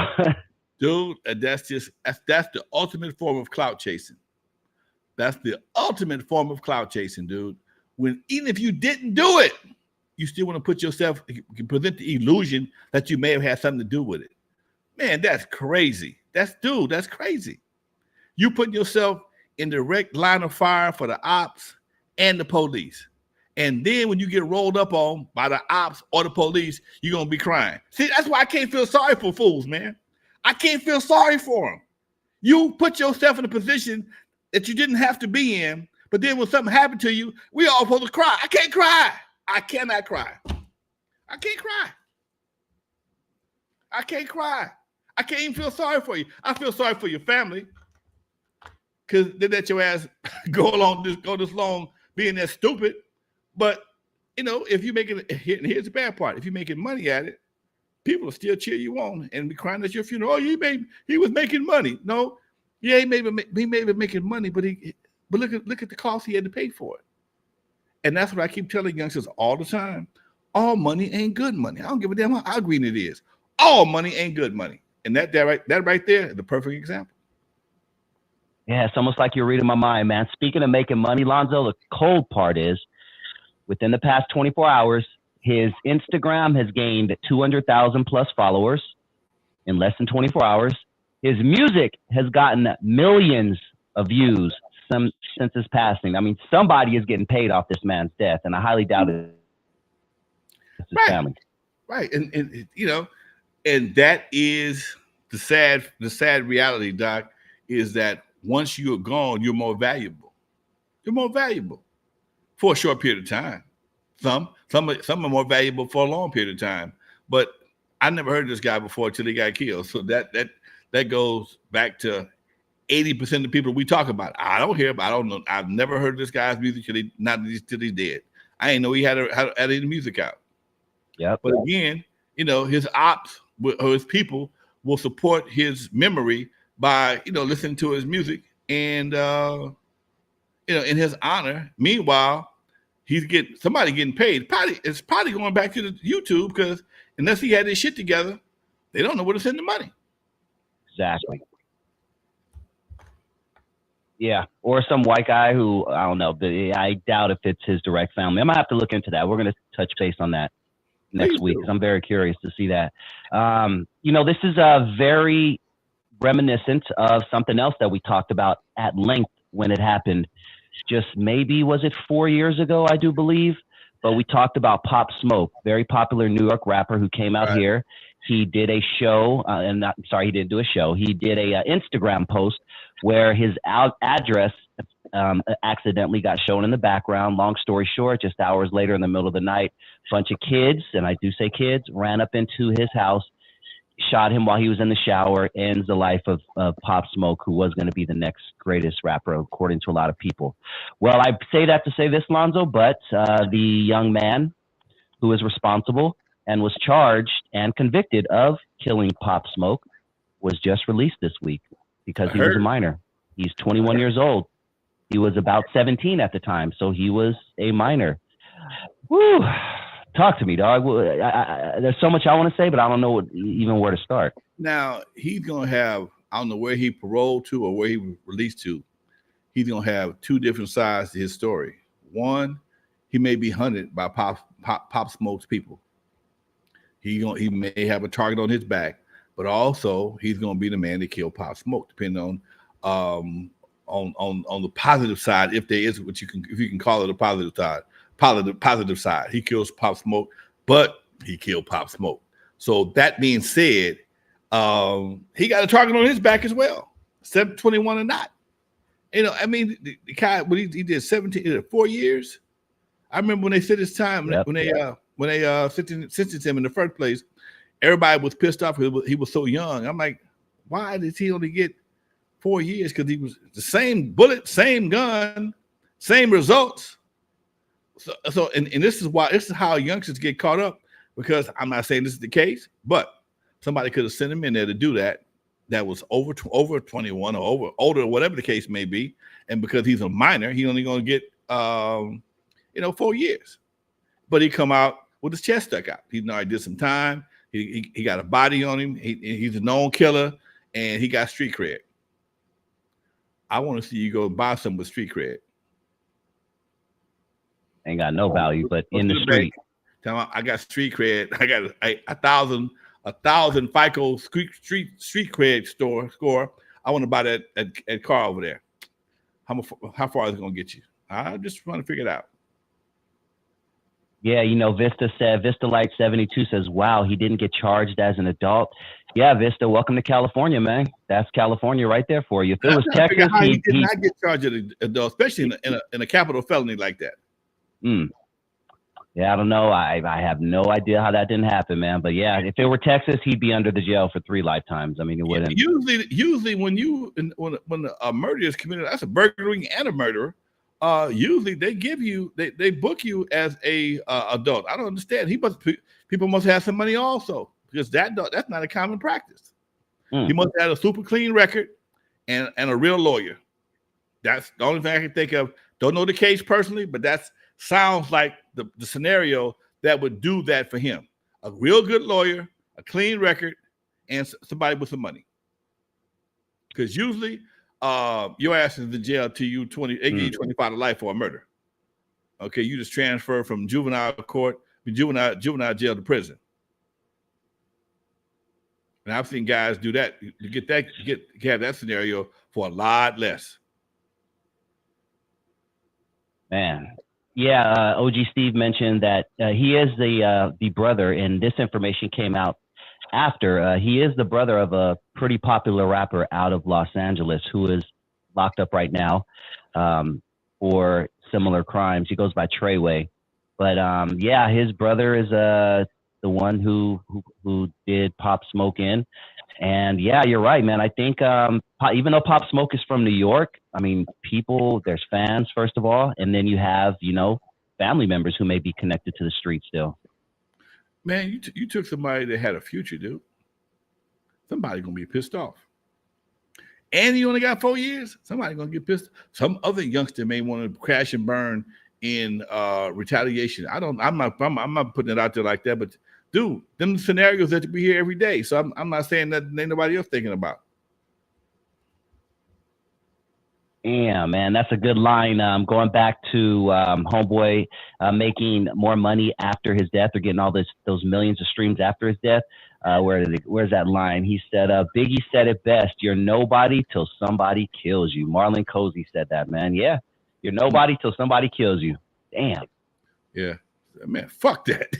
Dude, that's the ultimate form of clout chasing. That's the ultimate form of clout chasing, dude. When even if you didn't do it, you still want to put yourself, you present the illusion that you may have had something to do with it. Man, that's crazy. That's crazy. You putting yourself in direct line of fire for the ops and the police. And then when you get rolled up on by the ops or the police, you're going to be crying. See, that's why I can't feel sorry for fools, man. I can't feel sorry for them. You put yourself in a position that you didn't have to be in, but then when something happened to you, we all supposed to cry. I can't cry. I cannot cry. I can't cry. I can't cry. I can't even feel sorry for you. I feel sorry for your family because they let your ass go this long being that stupid. But, you know, if you making, here's the bad part. If you're making money at it, people will still cheer you on and be crying at your funeral. Oh, he was making money. No, yeah, he may be making money, but look at the cost he had to pay for it. And that's what I keep telling youngsters all the time. All money ain't good money. I don't give a damn how green it is. All money ain't good money. And that right there is the perfect example. Yeah, it's almost like you're reading my mind, man. Speaking of making money, Lonzo, the cold part is within the past 24 hours, His Instagram has gained 200,000 plus followers in less than 24 hours. His music has gotten millions of views since his passing. I mean, somebody is getting paid off this man's death, and I highly doubt it's his family. Right, and you know, and that is the sad reality, Doc, is that once you're gone, you're more valuable. You're more valuable for a short period of time. Some are more valuable for a long period of time. But I never heard of this guy before until he got killed. So that goes back to 80% of the people we talk about. I don't hear about. I don't know. I've never heard this guy's music till he's dead. I didn't know he had any music out. Yeah. But again, you know, his ops or his people will support his memory by, you know, listening to his music and, you know, in his honor. Meanwhile, somebody getting paid. It's probably going back to the YouTube because unless he had his shit together, they don't know where to send the money. Exactly. Yeah, or some white guy who, I don't know, but I doubt if it's his direct family. I'm going to have to look into that. We're going to touch base on that next week because I'm very curious to see that. You know, this is very reminiscent of something else that we talked about at length when it happened. Just maybe, was it 4 years ago, I do believe? But we talked about Pop Smoke, very popular New York rapper who came out here. He did a show, he didn't do a show. He did a Instagram post where his address accidentally got shown in the background. Long story short, just hours later in the middle of the night, a bunch of kids, and I do say kids, ran up into his house, shot him while he was in the shower, ends the life of Pop Smoke, who was going to be the next greatest rapper, according to a lot of people. Well, I say that to say this, Lonzo, but the young man who was responsible and was charged and convicted of killing Pop Smoke was just released this week because he was a minor. He's 21 years old. He was about 17 at the time, so he was a minor. Woo! Talk to me, dog. There's so much I want to say, but I don't know even where to start. Now, he's going to have, I don't know where he paroled to or where he was released to. He's going to have two different sides to his story. One, he may be hunted by Pop Smoke's people. He may have a target on his back, but also he's going to be the man that killed Pop Smoke, depending on the positive side, if there is if you can call it a positive side. Positive side. He kills Pop Smoke, but he killed Pop Smoke. So that being said, he got a target on his back as well. 721 or not. You know, I mean, the guy when he did 4 years. I remember when they said his time when they sentenced him in the first place. Everybody was pissed off because he was so young. I'm like, why did he only get 4 years? Because he was the same bullet, same gun, same results. So this is how youngsters get caught up, because I'm not saying this is the case, but somebody could have sent him in there to do that. That was over 21 or older, whatever the case may be. And because he's a minor, he's only going to get 4 years. But he come out with his chest stuck out. He did some time. He got a body on him. He's a known killer, and he got street cred. I want to see you go buy some with street cred. Ain't got no value, but in the street. Tell me, I got street cred. I got a thousand FICO street cred score. I want to buy that at car over there. How far is it going to get you? I just want to figure it out. Yeah, Vista Light 72 says, wow, he didn't get charged as an adult. Yeah, Vista, welcome to California, man. That's California right there for you. If it was Texas, he did not get charged as an adult, especially in a capital felony like that. Yeah, I don't know. I have no idea how that didn't happen, man. But yeah, if it were Texas, he'd be under the jail for 3 lifetimes. I mean, it wouldn't. Usually when a murder is committed, that's a burglary and a murder. Usually they book you as a adult. I don't understand. People must have some money also, because that's not a common practice. He must have a super clean record and a real lawyer. That's the only thing I can think of. Don't know the case personally, but that sounds like the scenario that would do that for him. A real good lawyer, a clean record, and somebody with some money. Because usually your ass is in jail till you 20, they give you 25 to life for a murder. Okay, you just transfer from juvenile court Be juvenile jail to prison. And I've seen guys do that to have that scenario for a lot less. Man. Yeah, OG Steve mentioned that he is the brother, and this information came out after. He is the brother of a pretty popular rapper out of Los Angeles who is locked up right now for similar crimes. He goes by Treyway. But yeah, his brother is the one who did Pop Smoke in. And yeah, you're right, man. I think even though Pop Smoke is from New York, I mean, there's fans, first of all, and then you have, family members who may be connected to the street still. Man, you took somebody that had a future, dude. Somebody's going to be pissed off. And you only got 4 years? Somebody's going to get pissed. Some other youngster may want to crash and burn in retaliation. I'm not putting it out there like that, but dude, them scenarios that we hear every day. So I'm not saying that ain't nobody else thinking about. Yeah, man, that's a good line. Going back to Homeboy making more money after his death, or getting all those millions of streams after his death. Where's that line? He said, Biggie said it best, "You're nobody till somebody kills you." Marlon Cozy said that, man. Yeah, you're nobody till somebody kills you. Damn. Yeah, man, fuck that.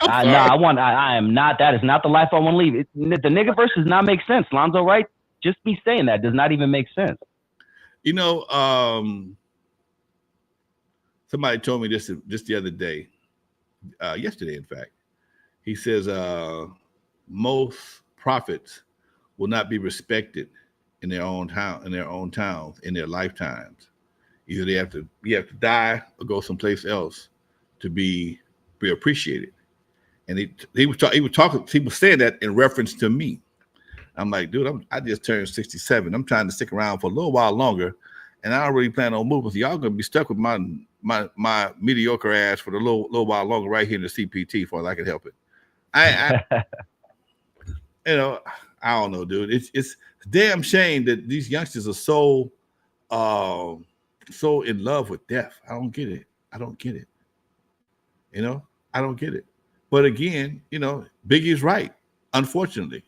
I am not. That is not the life I want to leave. The nigga verse does not make sense, Lonzo. Right? Just me saying that does not even make sense. Somebody told me this just the other day, yesterday, in fact. He says most prophets will not be respected in their own towns, in their lifetimes. Either you have to die or go someplace else to be appreciated. And he was saying that in reference to me. I'm like, dude, I just turned 67. I'm trying to stick around for a little while longer, and I don't really plan on moving. So y'all gonna be stuck with my mediocre ass for a little while longer right here in the CPT for as I can help it. I don't know, dude. It's a damn shame that these youngsters are so in love with death. I don't get it. I don't get it. But again, Biggie's right. Unfortunately,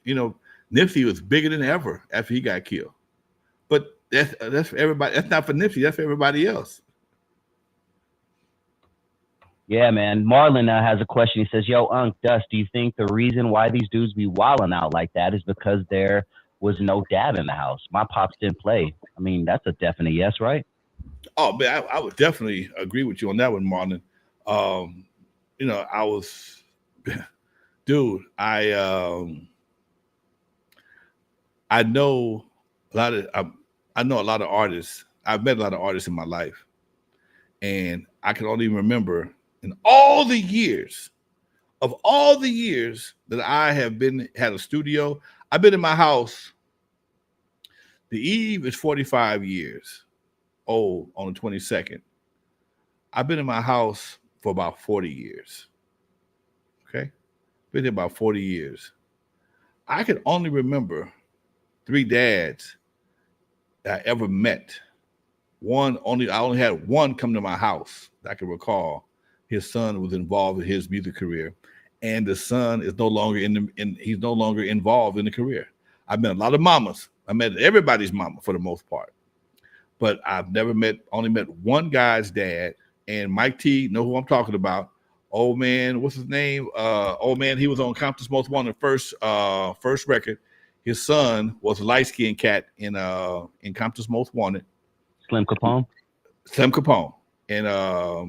Nipsey was bigger than ever after he got killed. But that's for everybody. That's not for Nipsey. That's for everybody else. Yeah, man. Marlon has a question. He says, "Yo, Unc, Dust, do you think the reason why these dudes be wilding out like that is because there was no dad in the house? My pops didn't play." I mean, that's a definite yes, right? Oh, man, I would definitely agree with you on that one, Marlon. I was, dude, I know a lot of artists. I've met a lot of artists in my life, and I can only remember in all the years that I have had a studio. I've been in my house. The Eve is 45 years old on the 22nd. I've been in my house for about 40 years. Okay, been there about 40 years. I can only remember 3 dads that I ever met. I only had one come to my house that I can recall. His son was involved in his music career, and the son is no longer he's no longer involved in the career. I've met a lot of mamas. I met everybody's mama for the most part, but I've only met one guy's dad. And Mike T, know who I'm talking about. Old man, what's his name? Old man, he was on Compton's Most Wanted first record. His son was a light-skinned cat in Compton's Most Wanted. Slim Capone. And I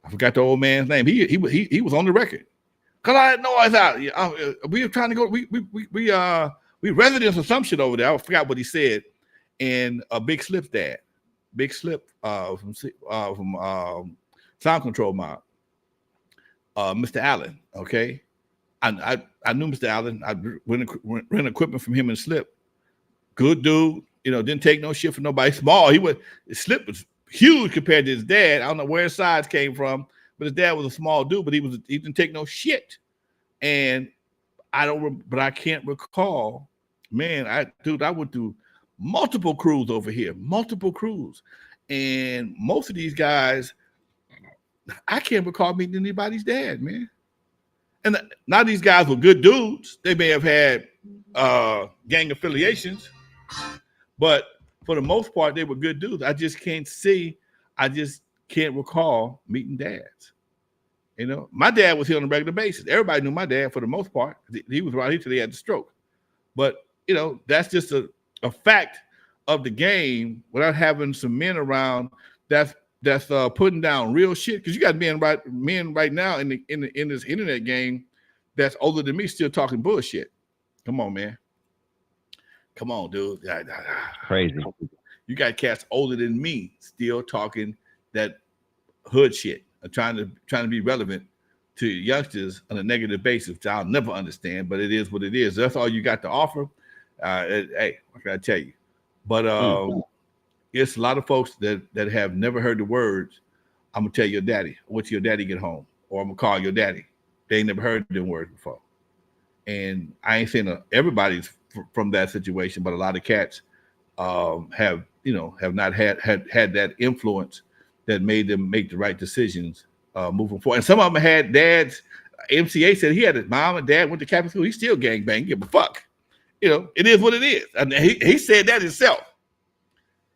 forgot the old man's name. He was on the record. Cause I had noise out. We were trying to go. We residents or some shit over there. I forgot what he said. And Big Slip's dad, Big Slip from Sound Control Mob, Mr. Allen. Okay, I knew Mr. Allen. I rent equipment from him and Slip. Good dude. Didn't take no shit from nobody. Small. Slip was huge compared to his dad. I don't know where his size came from, but his dad was a small dude, but he didn't take no shit. And but I can't recall. Man, I went through multiple crews over here, and most of these guys, I can't recall meeting anybody's dad, man. And now these guys were good dudes. They may have had gang affiliations, but for the most part, they were good dudes. I just can't recall meeting dads. You know, my dad was here on a regular basis. Everybody knew my dad for the most part. He was around here till he had the stroke. But, you know, that's just a fact of the game without having some men around that's putting down real shit. Because you got men right now in this internet game that's older than me still talking bullshit. Come on, man. Come on, dude. Crazy. You got cats older than me still talking that hood shit, trying to be relevant to youngsters on a negative basis, which I'll never understand, but it is what it is. That's all you got to offer. Hey, what can I tell you? But it's a lot of folks that have never heard the words, I'm gonna tell your daddy, wait till your daddy get home, or I'm gonna call your daddy. They ain't never heard them words before. And I ain't saying everybody's from that situation, but a lot of cats have not had that influence that made them make the right decisions moving forward. And some of them had dads. MCA said he had his mom and dad went to Catholic school. He still gangbang, give a fuck. You know, it is what it is. I mean, he said that himself.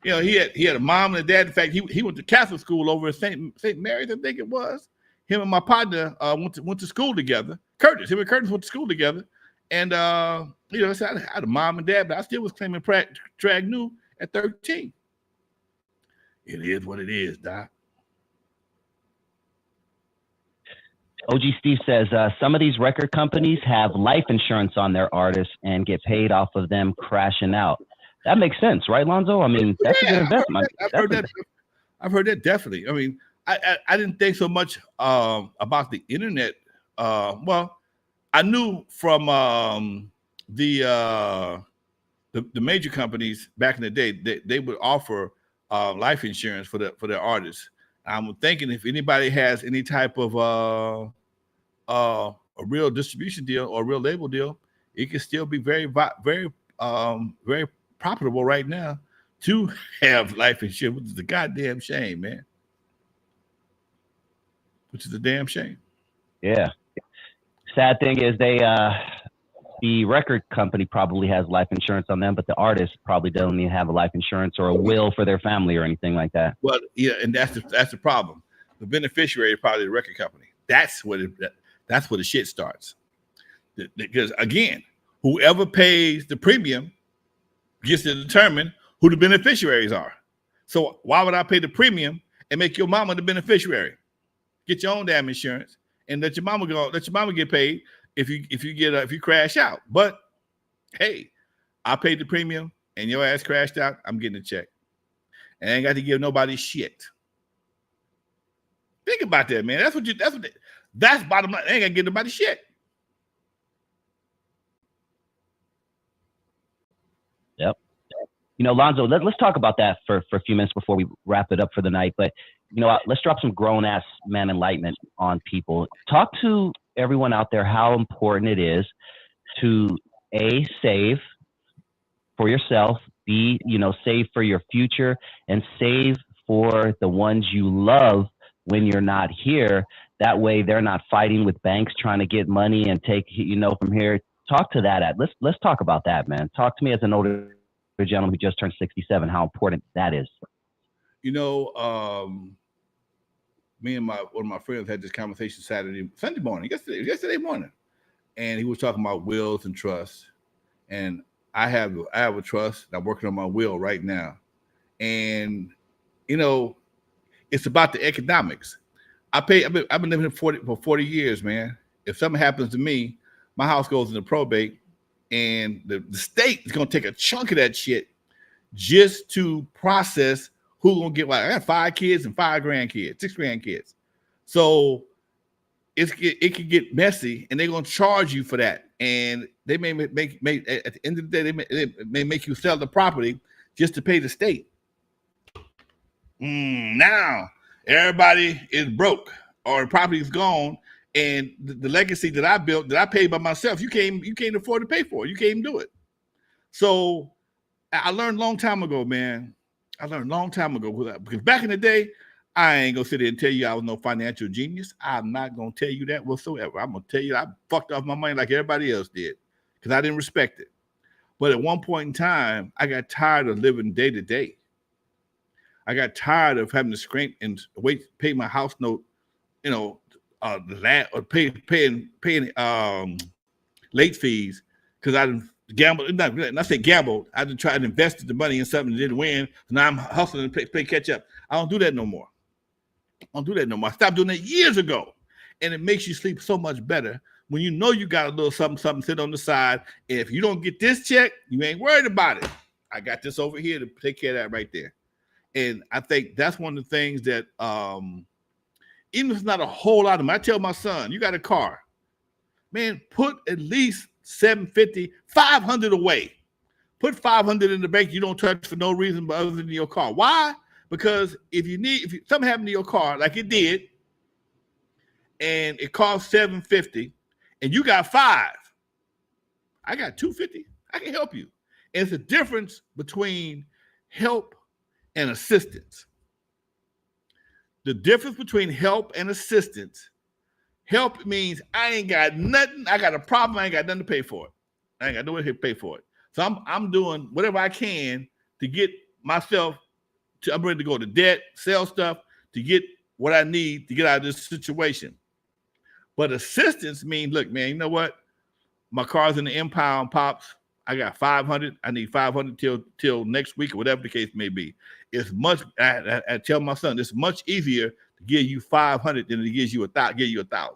You know, he had a mom and a dad. In fact, he went to Catholic school over at St. Mary's, I think it was. Him and my partner went to school together. Him and Curtis went to school together. And you know, so I had a mom and dad, but I still was claiming drag new at 13. It is what it is, Doc. OG Steve says some of these record companies have life insurance on their artists and get paid off of them crashing out. That makes sense, right, Lonzo? I mean, that's a good investment. I've heard that definitely. I mean, I didn't think so much about the internet. Well, I knew from the major companies back in the day they would offer life insurance for their artists. I'm thinking if anybody has any type of a real distribution deal or a real label deal, it can still be very profitable right now to have life insurance, which is a goddamn shame, man. Which is a damn shame. Yeah. Sad thing is the record company probably has life insurance on them, but the artist probably doesn't even have a life insurance or a will for their family or anything like that. Well, yeah, and that's the problem. The beneficiary is probably the record company. That's where the shit starts. Because again, whoever pays the premium gets to determine who the beneficiaries are. So why would I pay the premium and make your mama the beneficiary? Get your own damn insurance and let your mama get paid if you crash out. But hey, I paid the premium and your ass crashed out, I'm getting a check. And I ain't got to give nobody shit. Think about that, man. That's bottom line. I ain't got to give nobody shit. Yep. You know, Lonzo, let's talk about that for a few minutes before we wrap it up for the night. But, you know, let's drop some grown-ass man enlightenment on people. Talk to everyone out there how important it is to, A, save for yourself, B, you know, save for your future, and save for the ones you love when you're not here. That way they're not fighting with banks trying to get money and take, you know, from here. Talk to that. Let's talk about that, man. Talk to me as an older gentleman who just turned 67, how important that is. You know, me and one of my friends had this conversation yesterday morning, and he was talking about wills and trusts. And I have a trust. I'm working on my will right now, and you know, it's about the economics. I've been living here for 40 years, man. If something happens to me, my house goes into probate, and the state is gonna take a chunk of that shit just to process who's gonna get what. I got 5 kids and 5 grandkids, 6 grandkids. So it can get messy, and they're gonna charge you for that. And they may make at the end of the day, they may make you sell the property just to pay the state. Now everybody is broke, or the property is gone, and the legacy that I built, that I paid by myself, you can't afford to pay for it. You can't even do it. So I learned a long time ago, man. Because back in the day, I ain't gonna sit there and tell you I was no financial genius. I'm not gonna tell you that whatsoever. I'm gonna tell you I fucked off my money like everybody else did because I didn't respect it. But at one point in time, I got tired of living day to day. I got tired of having to scrape and pay my house note, you know, paying late fees because I didn't gamble. Not say gamble. I didn't try to invest the money in something that didn't win. So now I'm hustling to play catch up. I don't do that no more. I stopped doing that years ago, and it makes you sleep so much better when you know you got a little something sit on the side. And if you don't get this check, you ain't worried about it. I got this over here to take care of that right there. And I think that's one of the things that, even if it's not a whole lot of money, I tell my son, you got a car, man, put at least $750, $500 away. Put $500 in the bank you don't touch for no reason but other than your car. Why? Because if something happened to your car, like it did, and it cost $750, and you got $5, I got $250. I can help you. And it's a difference between help and assistance. The difference between help and assistance. Help means I ain't got nothing. I got a problem. I ain't got nothing to pay for it. I ain't got nowhere to pay for it. So I'm doing whatever I can to get myself to. I'm ready to go to debt, sell stuff to get what I need to get out of this situation. But assistance means, look, man, you know what? My car's in the impound, Pops. I got 500. I need 500 till next week or whatever the case may be. It's much. I tell my son it's much easier to give you 500 than it gives you 1,000.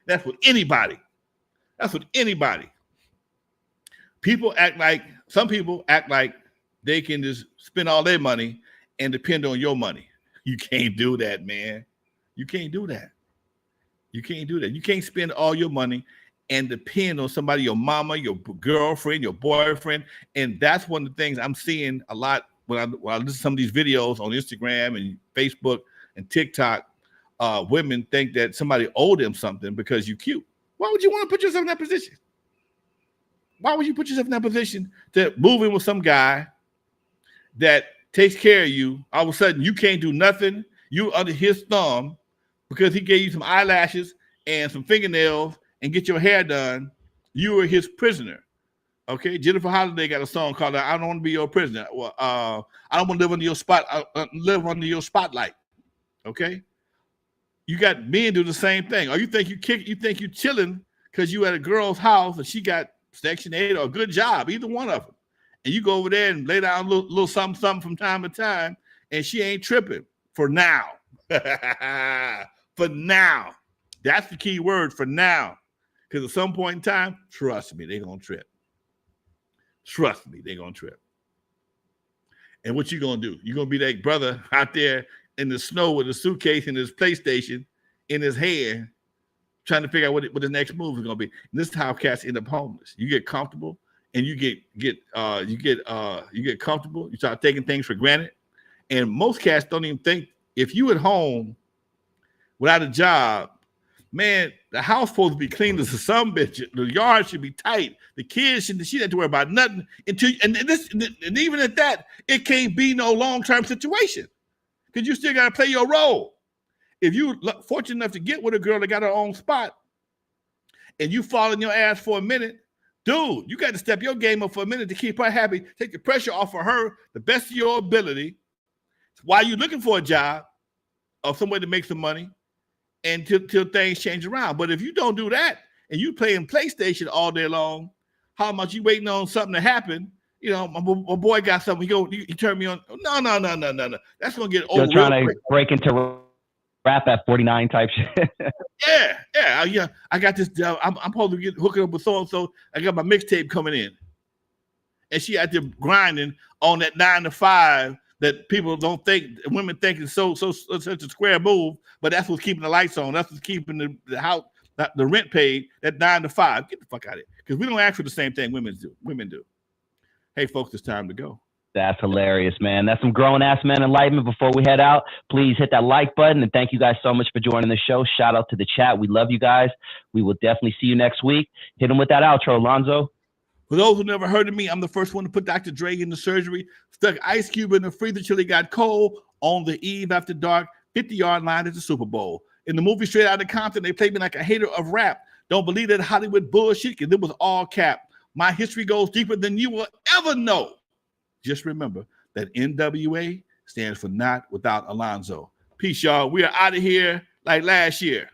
That's with anybody. Some people act like they can just spend all their money and depend on your money. You can't do that, man. You can't do that. You can't spend all your money and depend on somebody, your mama, your girlfriend, your boyfriend. And that's one of the things I'm seeing a lot when I listen to some of these videos on Instagram and Facebook and TikTok. Women think that somebody owed them something because you're cute. Why would you want to put yourself in that position? Why would you put yourself in that position to move in with some guy that takes care of you? All of a sudden, you can't do nothing. You under his thumb because he gave you some eyelashes and some fingernails and get your hair done. You were his prisoner. Okay, Jennifer Holiday got a song called "I Don't Want to Be Your Prisoner." Well, I don't want to live under your live under your spotlight. Okay, you got men do the same thing. Or you think you chilling because you at a girl's house and she got Section 8 or a good job, either one of them, and you go over there and lay down a little something from time to time, and she ain't tripping for now. For now, that's the key word, for now, because at some point in time, trust me, they're gonna trip. Trust me, they're gonna trip. And what you gonna do? You're gonna be that brother out there in the snow with a suitcase and his PlayStation in his hand, trying to figure out what the next move is gonna be. And this is how cats end up homeless. You get comfortable and you get comfortable. You start taking things for granted. And most cats don't even think if you at home without a job, man, the house supposed to be clean as a some bitch. The yard should be tight. The kids she didn't have to worry about nothing and even at that, it can't be no long-term situation because you still got to play your role. If you fortunate enough to get with a girl that got her own spot and you fall in your ass for a minute, dude, you got to step your game up for a minute to keep her happy, take the pressure off of her the best of your ability while you're looking for a job or some way to make some money and till things change around. But if you don't do that and you playing PlayStation all day long, how much you waiting on something to happen? You know, my boy got something. He turned me on. No. That's gonna get old. You're trying to break into rap at 49 type shit. Yeah. I got this. I'm supposed to get hooking up with so and so. I got my mixtape coming in, and she out there grinding on that 9 to 5 that people don't think, women think is such a square move, but that's what's keeping the lights on. That's what's keeping the house, the rent paid. That 9 to 5. Get the fuck out of it, because we don't ask for the same thing women do. Hey, folks, it's time to go. That's hilarious, man. That's some grown-ass man enlightenment. Before we head out, please hit that like button, and thank you guys so much for joining the show. Shout out to the chat. We love you guys. We will definitely see you next week. Hit them with that outro, Lonzo. For those who never heard of me, I'm the first one to put Dr. Dre in the surgery, stuck Ice Cube in the freezer till he got cold on the eve after dark, 50-yard line at the Super Bowl. In the movie Straight Outta Compton, they played me like a hater of rap. Don't believe that Hollywood bullshit, because it was all cap. My history goes deeper than you will ever know. Just remember that N.W.A. stands for Not Without Alonzo. Peace, y'all. We are out of here like last year.